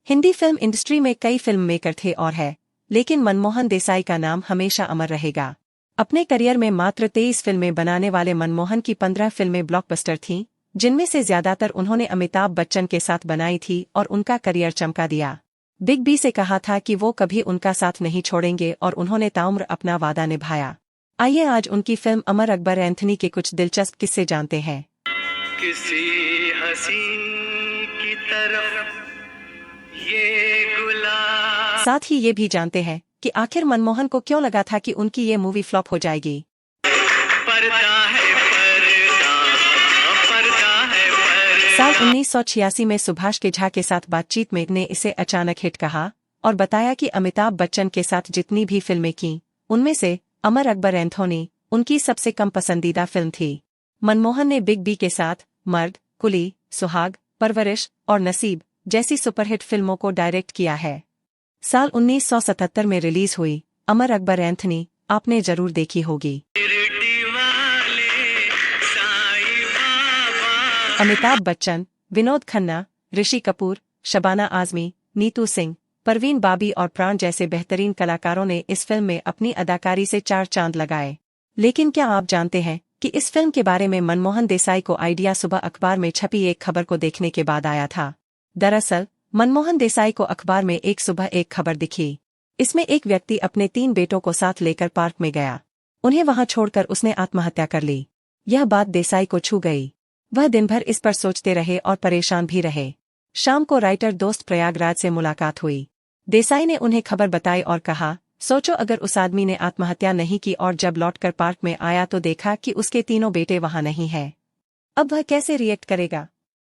Hindi film industry में कई film maker थे और है, लेकिन मनमोहन देसाई का नाम हमेशा अमर रहेगा। अपने करियर में मात्र 23 फिल्में बनाने वाले मनमोहन की 15 फिल्में ब्लॉकबस्टर थीं, जिनमें से ज्यादातर उन्होंने अमिताभ बच्चन के साथ बनाई थी और उनका करियर चमका दिया। बिग बी से कहा था कि वो कभी उनका साथ नहीं छोड़ेंगे और उन्होंने ताउम्र अपना वादा निभाया। आइए आज उनकी फिल्म अमर अकबर एंथनी के कुछ दिलचस्प किस्से जानते हैं। किसी हसीन की तरफ ये गुलाब। साथ ही ये भी जानते हैं कि आखिर मनमोहन को क्यों लगा था कि उनकी ये मूवी फ्लॉप हो जाएगी। साल 1986 में सुभाष के झा के साथ बातचीत में ने इसे अचानक हिट कहा और बताया कि अमिताभ बच्चन के साथ जितनी भी फिल्में की, उनमें से अमर अकबर एंथोनी उनकी सबसे कम पसंदीदा फिल्म थी। मनमोहन ने बिग बी के साथ मर्द, कुली, सुहाग, परवरिश और नसीब जैसी सुपरहिट फिल्मों को डायरेक्ट किया है। साल 1977 में रिलीज हुई अमर अकबर एंथनी आपने जरूर देखी होगी। अमिताभ बच्चन, विनोद खन्ना, ऋषि कपूर, शबाना आजमी, नीतू सिंह, परवीन बाबी और प्राण जैसे बेहतरीन कलाकारों ने इस फिल्म में अपनी अदाकारी से 4 चांद लगाए। लेकिन क्या आप जानते हैं कि इस फिल्म के बारे में मनमोहन देसाई को आइडिया सुबह अखबार में छपी एक खबर को देखने के बाद आया था। दरअसल मनमोहन देसाई को अखबार में एक सुबह एक खबर दिखी। इसमें एक व्यक्ति अपने 3 बेटों को साथ लेकर पार्क में गया। उन्हें वहां छोड़कर उसने आत्महत्या कर ली। यह बात देसाई को छू गई। वह दिन भर इस पर सोचते रहे और परेशान भी रहे। शाम को राइटर दोस्त प्रयागराज से मुलाकात हुई। देसाई ने उन्हें खबर बताई और कहा, सोचो अगर उस आदमी ने आत्महत्या नहीं की और जब लौटकर पार्क में आया तो देखा कि उसके 3 बेटे वहां नहीं हैं। अब वह कैसे रिएक्ट करेगा?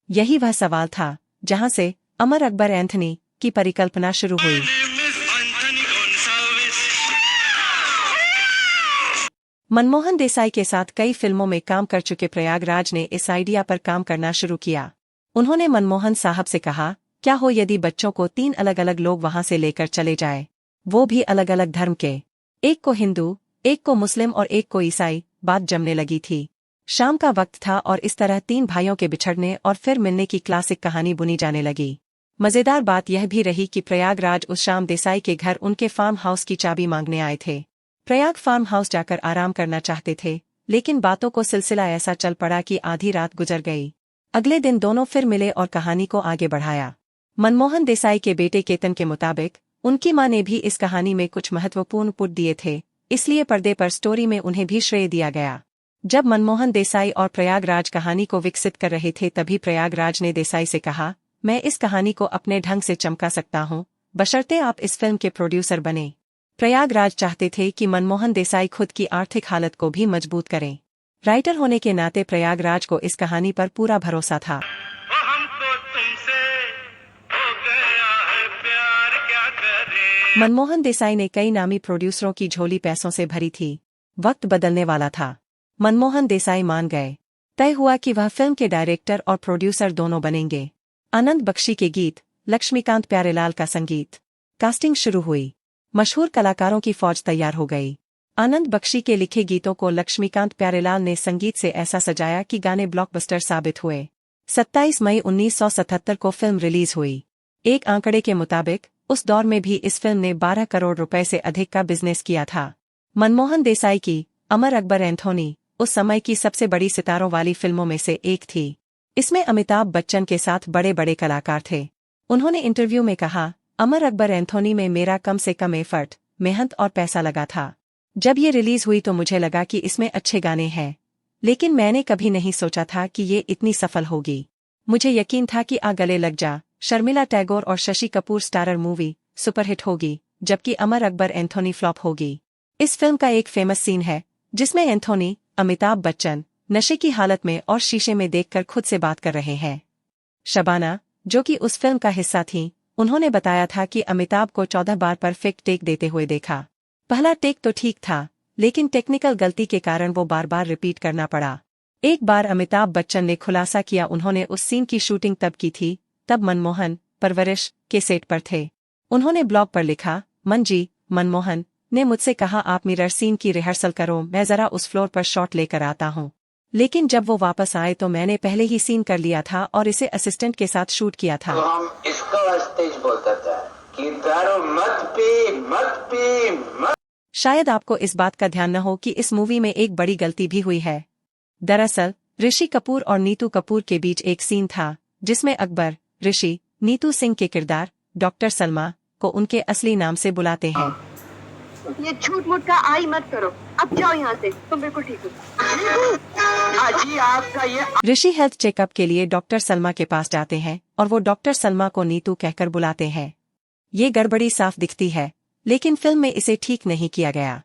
यही वह सवाल था जहां से अमर अकबर एंथनी की परिकल्पना शुरू हुई। मनमोहन देसाई के साथ कई फिल्मों में काम कर चुके प्रयागराज ने इस आइडिया पर काम करना शुरू किया। उन्होंने मनमोहन साहब से कहा, क्या हो यदि बच्चों को 3 अलग अलग लोग वहां से लेकर चले जाए, वो भी अलग अलग धर्म के, एक को हिंदू, एक को मुस्लिम और एक को ईसाई। बात जमने लगी थी। शाम का वक्त था और इस तरह 3 भाइयों के बिछड़ने और फिर मिलने की क्लासिक कहानी बुनी जाने लगी। मजेदार बात यह भी रही कि प्रयागराज उस शाम देसाई के घर उनके फार्म हाउस की चाबी मांगने आए थे। प्रयाग फार्म हाउस जाकर आराम करना चाहते थे, लेकिन बातों को सिलसिला ऐसा चल पड़ा कि आधी रात गुजर गई। अगले दिन दोनों फिर मिले और कहानी को आगे बढ़ाया। मनमोहन देसाई के बेटे केतन के मुताबिक उनकी मां ने भी इस कहानी में कुछ महत्वपूर्ण पुट दिए थे, इसलिए पर्दे पर स्टोरी में उन्हें भी श्रेय दिया गया। जब मनमोहन देसाई और प्रयागराज कहानी को विकसित कर रहे थे तभी प्रयागराज ने देसाई से कहा, मैं इस कहानी को अपने ढंग से चमका सकता हूं, बशर्ते आप इस फिल्म के प्रोड्यूसर बने। प्रयागराज चाहते थे कि मनमोहन देसाई खुद की आर्थिक हालत को भी मजबूत करें। राइटर होने के नाते प्रयागराज को इस कहानी पर पूरा भरोसा था। मनमोहन देसाई ने कई नामी प्रोड्यूसरों की झोली पैसों से भरी थी। वक्त बदलने वाला था। मनमोहन देसाई मान गए। तय हुआ कि वह फिल्म के डायरेक्टर और प्रोड्यूसर दोनों बनेंगे। आनंद बख्शी के गीत, लक्ष्मीकांत प्यारेलाल का संगीत। कास्टिंग शुरू हुई। मशहूर कलाकारों की फौज तैयार हो गई। आनंद बख्शी के लिखे गीतों को लक्ष्मीकांत प्यारेलाल ने संगीत से ऐसा सजाया कि गाने ब्लॉकबस्टर साबित हुए। 27 मई 1977 को फिल्म रिलीज हुई। एक आंकड़े के मुताबिक उस दौर में भी इस फिल्म ने 12 करोड़ रुपए से अधिक का बिजनेस किया था। मनमोहन देसाई की अमर अकबर एंथोनी उस समय की सबसे बड़ी सितारों वाली फिल्मों में से एक थी। इसमें अमिताभ बच्चन के साथ बड़े बड़े कलाकार थे। उन्होंने इंटरव्यू में कहा, अमर अकबर एंथोनी में मेरा कम से कम एफर्ट, मेहनत और पैसा लगा था। जब ये रिलीज हुई तो मुझे लगा कि इसमें अच्छे गाने हैं, लेकिन मैंने कभी नहीं सोचा था कि ये इतनी सफल होगी। मुझे यकीन था कि आ गले लग जा, शर्मिला टैगोर और Shashi Kapoor starrer movie superhit होगी, जबकि अमर अकबर एंथोनी फ्लॉप होगी। इस फिल्म का एक फेमस सीन है जिसमें एंथोनी अमिताभ बच्चन नशे की हालत में और शीशे में देखकर खुद से बात कर रहे हैं। शबाना, जो कि उस फिल्म का हिस्सा थी, उन्होंने बताया था कि अमिताभ को 14 बार परफेक्ट टेक देते हुए देखा। पहला टेक तो ठीक था, लेकिन टेक्निकल गलती के कारण वो बार बार रिपीट करना पड़ा। एक बार अमिताभ बच्चन ने खुलासा किया उन्होंने उस सीन की शूटिंग तब की थी, तब मनमोहन परवरिश के सेट पर थे। उन्होंने ब्लॉग पर लिखा, मनमोहन ने मुझसे कहा आप मिरर सीन की रिहर्सल करो, मैं जरा उस फ्लोर पर शॉट लेकर आता हूँ। लेकिन जब वो वापस आए तो मैंने पहले ही सीन कर लिया था और इसे असिस्टेंट के साथ शूट किया था। तो हम इसका स्टेज बोलता था कि दारू मत पी मत पी मत। शायद आपको इस बात का ध्यान न हो कि इस मूवी में एक बड़ी गलती भी हुई है। दरअसल ऋषि कपूर और नीतू कपूर के बीच एक सीन था जिसमें अकबर ऋषि नीतू सिंह के किरदार डॉक्टर सलमा को उनके असली नाम से बुलाते हैं। ये झूठ मूठ का आई मत करो, अब जाओ यहाँ से, तुम बिल्कुल ठीक हो। अजी आपका ये ऋषि हेल्थ चेकअप के लिए डॉक्टर सलमा के पास जाते हैं और वो डॉक्टर सलमा को नीतू कहकर बुलाते हैं। ये गड़बड़ी साफ दिखती है, लेकिन फिल्म में इसे ठीक नहीं किया गया।